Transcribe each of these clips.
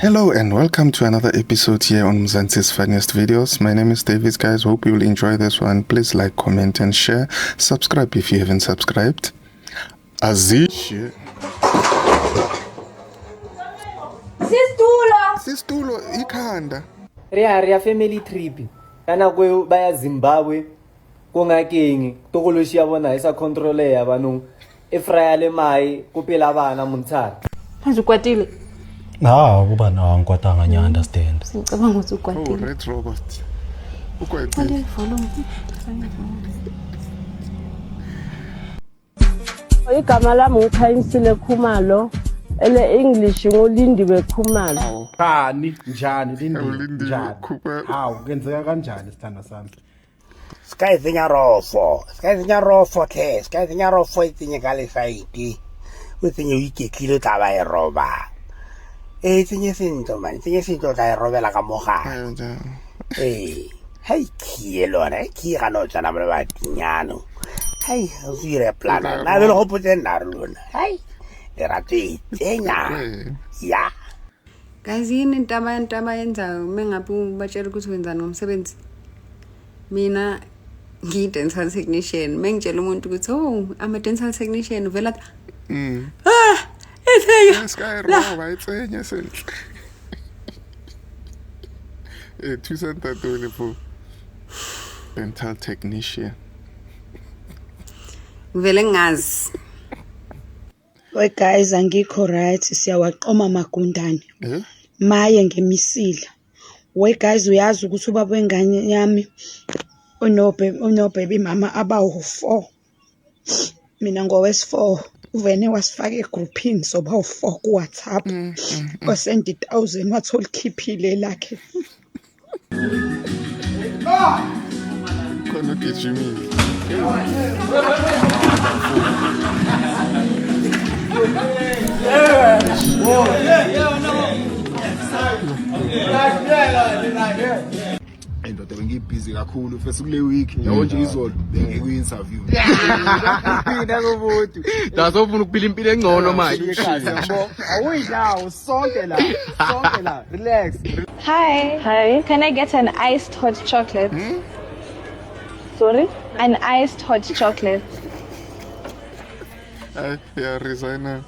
Hello and welcome to another episode here on Mzansi's Funniest Videos. My name is Davis, guys. Hope you will enjoy this one. Please like, comment and share. Subscribe if you haven't subscribed. Azish. Sistulo ikhanda. Ria family trip. Kana kwe baya Zimbabwe. Kongakengi tokoloshi ya bona isa control ya banung. Efraya le mai kupela bana Montana. Ukwatile. Kuba nawo ngikwatanga nya understand. Ngicabanga ukuthi ukwatile. Oh, Red Robot. Ukwatile. Igama lami uKhanyisile Khumalo ele English ngoLindiwe Khumalo. Njani Lindiwe njani? Hawu kenzeka kanjani sithanda sami? Skyzinyarofo ke Skyzinyarofo itsinye ka lesaiti o tsenye o iketlile taba e roba tsenye sento man tsenye sento tla e robela ka mogala hai kielona ki ga no tsana ba batinyano hai o dire plana na le go potse nna rona hai le rate tsenya ya guys yini intaba yenzayo mengabe batshela ukuthi wenzani ngomsebenzi mina ngi-dental technician mengitshela umuntu ukuthi I'm a dental technician vela ithenya Skyroba itsenya senhle. 2 for dental technician. vele ngazi We guys angikho right siyawaqoma magundane. Maye ngemisila. We guys uyazi ukuthi ubaba wengane yami unobaby mama abawu4. Mina ngowes4 uvene wasifaka egroupini soba u4 ku WhatsApp. Wasend 1000 wathola ikhiphile lakhe. Khona gijimile. Ndoda bengibhizi kakhulu first kule week yabo nje izolo bengiku interview mina ngomuntu Dazofuna ukuphila impilo engcono manje. awuyindawo sonke la relax. Hi. Can I get an iced hot chocolate? Sorry? An iced hot chocolate. Yeah, resigner.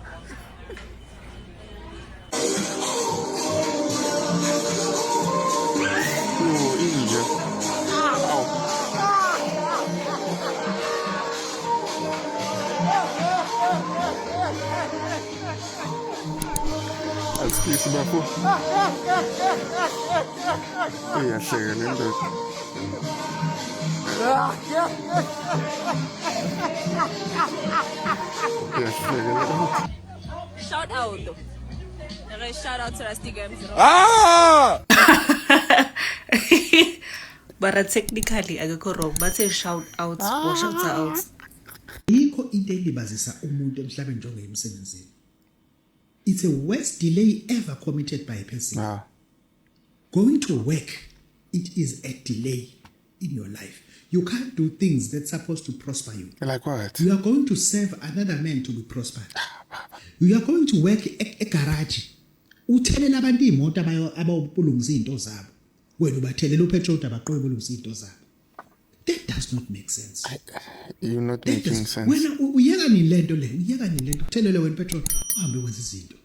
Excuse me, bafo. Iyahleka le ndoda. Shout out. Shout out to Rusty Games. But technically akekho wrong bathe shout out or shout out. Yikho into elibazisa umuntu emhlabeni njengoba emsebenzini. It's a worst delay ever committed by a person. Going to work, it is a delay in your life. You can't do things that's supposed to prosper you. Like what? You are going to serve another man to be prospered. You are going to work a garage. Uthelela abantu imoto abayobulungisa izinto zabo. Wena ubathelela upetrol abaqobe bulungisa izinto zabo. That does not make sense. You're not making sense. Wena uyeka ni lento uthelele wena petrol uhambe wenza izinto.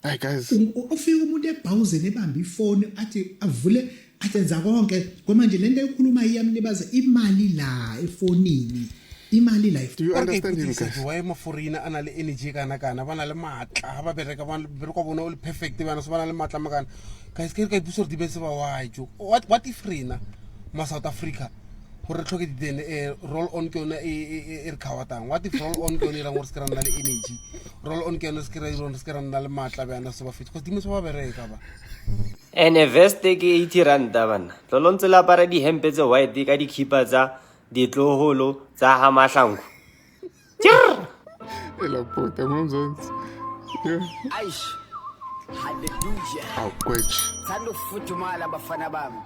Hey guys. Ufika umuntu ebhawuzeni ebamba ifoni athi avule athenza konke kwamanje lento ekhuluma iyamlibaza imali la efonini. Imali la. Do you understand him guys? Why mo foreigner ana le energy kana bana le matla ba bereka bona o le perfect bana so bana le matla makana. Guys ke re ka ipuso re dibetse ba why jo. What if rena ma South Africa gore tlhoke ditene roll on ke yona e re khawatang. What if roll on ke yona ra ngore se kana le energy. Roll on ke yona se kana le matla bana so ba fit because dimo so ba bereka ba. Ene veste ke 80 ranta bana. Tlolontshe la para di hempe tse white ka di khipa tsa ditloholo tsa ha mahlangu. Ela puta Mzansi. aish hallelujah Awkwetsh. thando futhumala bafana bami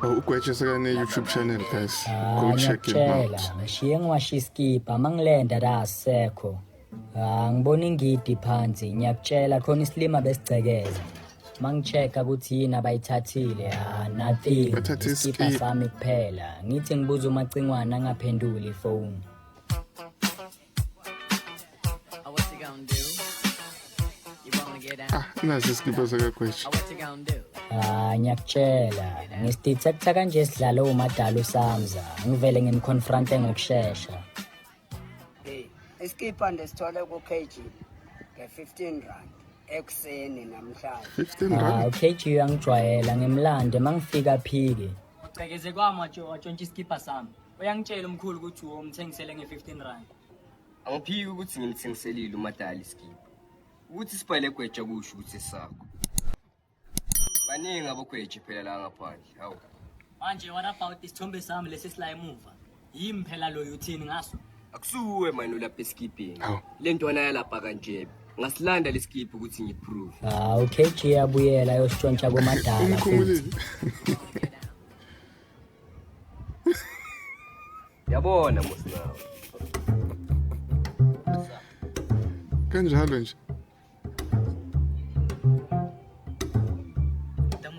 Ukwetsh sekane YouTube channel guys. Go check it out. Mashiyengu washiskipa mangilenda da sekho. Ngibona ingidi phansi, ngiyakutshela khona isilima besigcekeza. Mangichecka ukuthi yini abayithathile, nothing. Isikipha sami kuphela. Ngithi ngibuza umacingwana angaphenduli ifoni. Nasi isikipha sakaGwetshi. Ngiyakutshela. Ngisititha kanje sidlala umadala uSamza. Ngivele ngimconfronte ngokusheshsha. Isikipha ndisithole ku-KG nge-15 rand ekuseni namhlanje. 15 rand? KG uyangijwayela ngimlande mangifika phike. Ucekeze kwami watshontsha isikipha sami. Uyangitshela umkhulu ukuthi umthengisele nge-15 rand. Angiphiki ukuthi ngimthengiselile umadala isikipha. Ukuthi sipale Gwetshi kusho ukuthi sakho. Baningi aboGwetshi phela la ngaphandle. Hawu. Manje what about isithombe sami lesi sila emuva? Yimi phela lo uthini ngaso? Akusuwe manje lapha esikipini. Le ntwana yalapha kanje. Ngasilanda lesikiphi ukuthi ngiprove. KG yabuyela yositshontsha komadala. Yabona musinawo. Kanjalo nje.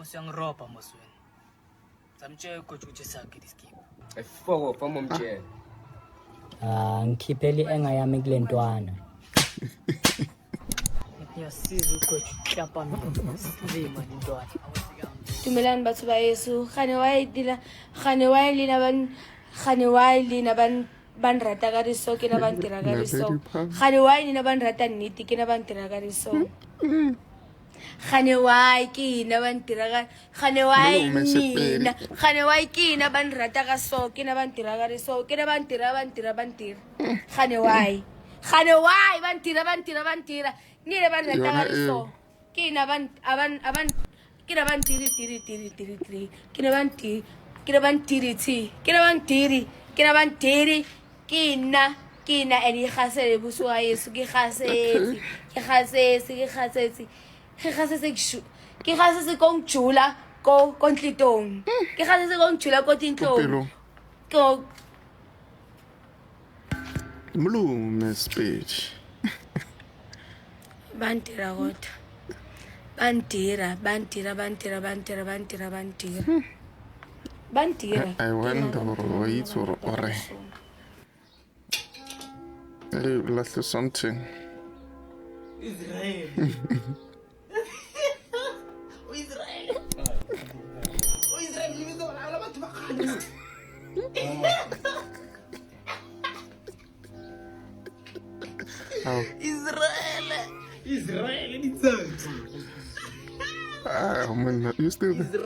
Siyangiroba mosweni. Samtshela uGwetshi ukuthi sakhe isikipha. Efoko fama umtshela. Ngikhipheli enga yami kule ntwana. Ngiyasiza uGwetshi uhlapa nzima intwana. Dumelani batho ba Yesu, khane wa lina ban rata ka riso ke na ban tira ka riso. Khane wa lina ban rata nnete ke na ban tira ka riso. Khane wa ke na ban tira ka khane wa ke na ban rata ka so ke na ban tira ka riso ke na ban tira khane wa ban tira ni le ban rata ka riso ke na ban ke na ban tiri ke na ban tiri ke na eni khasele buso wa Yesu ke khasetse kong chula ko kontlitong ke khasetse kong chula ko tintlong ko Mlume speech. Bantira gota. Bantira. I wonder why it's or let's something. Israel. Israel, man, you still there?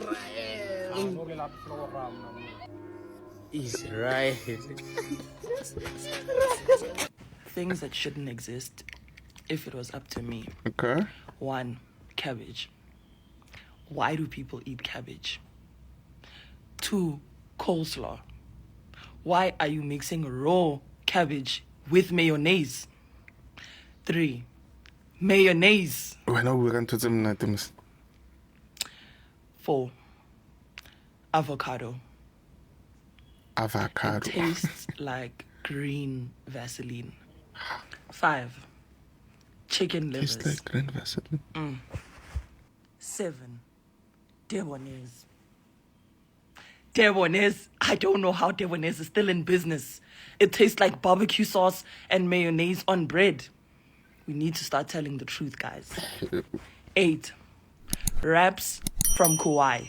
Israel. Things that shouldn't exist if it was up to me. Okay. 1, cabbage. Why do people eat cabbage? 2, coleslaw. Why are you mixing raw cabbage with mayonnaise? 3, mayonnaise. When are we going to them? 4, avocado. Avocado. It tastes like green Vaseline. 5, chicken livers. Tastes like green Vaseline. 7, Debonnaise. Debonnaise. I don't know how Debonnaise is still in business. It tastes like barbecue sauce and mayonnaise on bread. We need to start telling the truth, guys. 8, wraps from Kauai.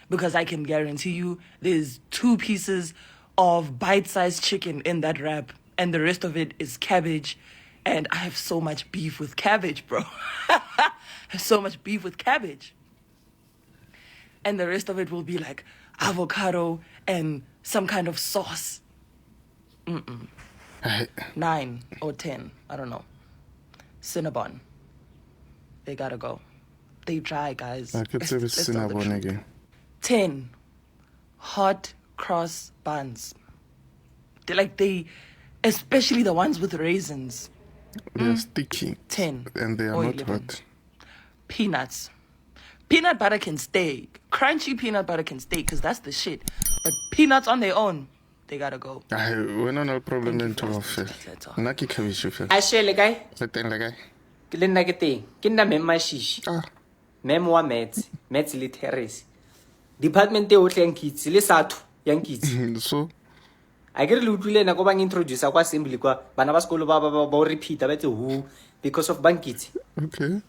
Because I can guarantee you there's 2 pieces of bite-sized chicken in that wrap, and the rest of it is cabbage. And I have so much beef with cabbage, bro. I have so much beef with cabbage. And the rest of it will be like avocado and some kind of sauce. 9 or 10, I don't know. Cinnabon. They gotta go. They dry, guys. I could say it's Cinnabon again. 10, hot cross buns. They, especially the ones with raisins. They're sticky. 10. And they are not 11. hot. Peanuts. Peanut butter can stay. Crunchy peanut butter can stay because that's the shit. But peanuts on their own, They gotta go. We're not a problem in to offer. Naki kavishu fe. Ashele guy. Leteng la guy. Ke le nna ke teng. Ke nna mem Mashishi. Mem wa Maths Literacy. Department e ohle yang kids le Sathu yang kids. So I get le utlwile na go bang introduce kwa assembly kwa bana ba sekolo ba repeat ba tse who because of bankits. Okay.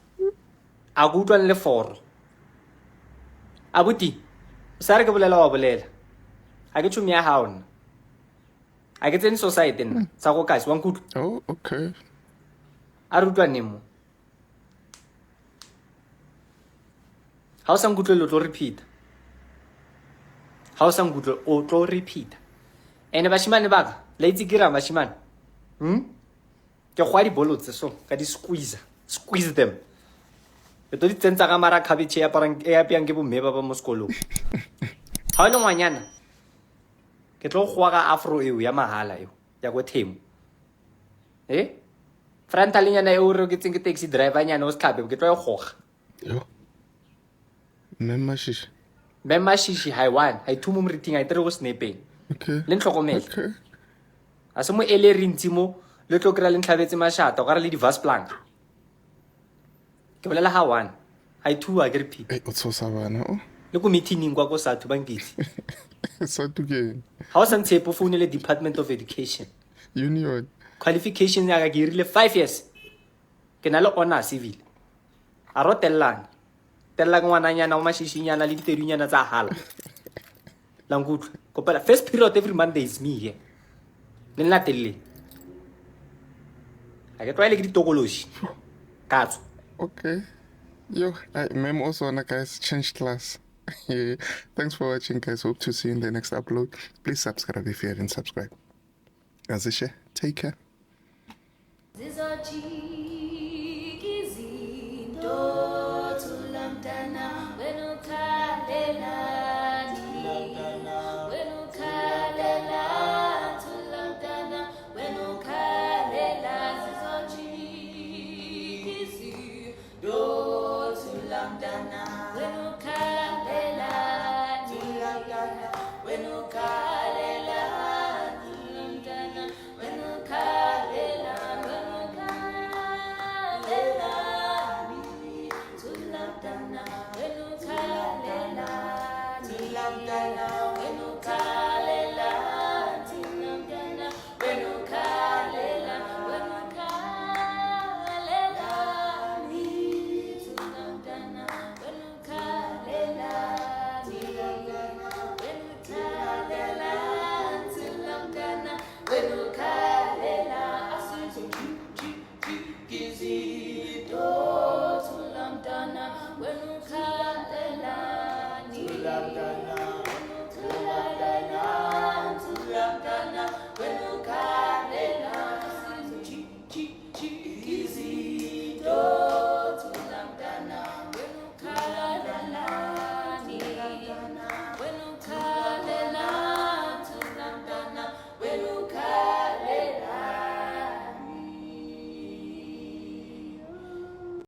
A go utlwa le for. Abuti. Sa re ke bolela wa bolela. A ke tshumi ya haona. A ke tsene society nna sa go kasi wa nkutlwa. Oh, okay. A re utlwa nemo. Ha o sa nkutlwe lo tlo repeat. Ha o sa nkutlwe o tlo repeat. Ene bashimane ba ka la itse kira bashimane. Ke gwa di bolotse so ka di squeeze them. Ke to di tsentsa ka mara cabbage ya parang e apiang ke bo mme ba mo sekolo. Ha le ngwanyana ke tlo go ga afro eo ya mahala eo ya go Themu. Frantalinyana e o re ke tseng ke taxi driver nyana o skhabe ke tlo e goga. Yo. Memmashishi. Memmashishi hai one, hai two mo mriting hai tere go snapping. Okay. Le ntlhokomele. Okay. A se mo ele rintsi mo le tlo kra le ntlhabetse mashata o ka re le di vas plank. Ke bolela ha one, hai two a ke repeat. O tshosa bana o. Le ko meeting kwa go Sathu bankitsi. Sathu ke. Ha o sa ntshepo phone le Department of Education. Union. Qualification ya ka ke irile 5 years. Ke na le honor civil. A rotellang. Tella ngwananyana o mashishinyana le ditedunyana tsa hala. Langutlu. Kopela first period every Monday is me here. Le nna telle. A ke twa ile ke ditokoloshi. Katso. Okay. Yo, mem also wanna guys change class. Thanks for watching guys. Hope to see you in the next upload. Please subscribe if you haven't subscribed. Azishe, take care. Zizojiki izinto thulamdana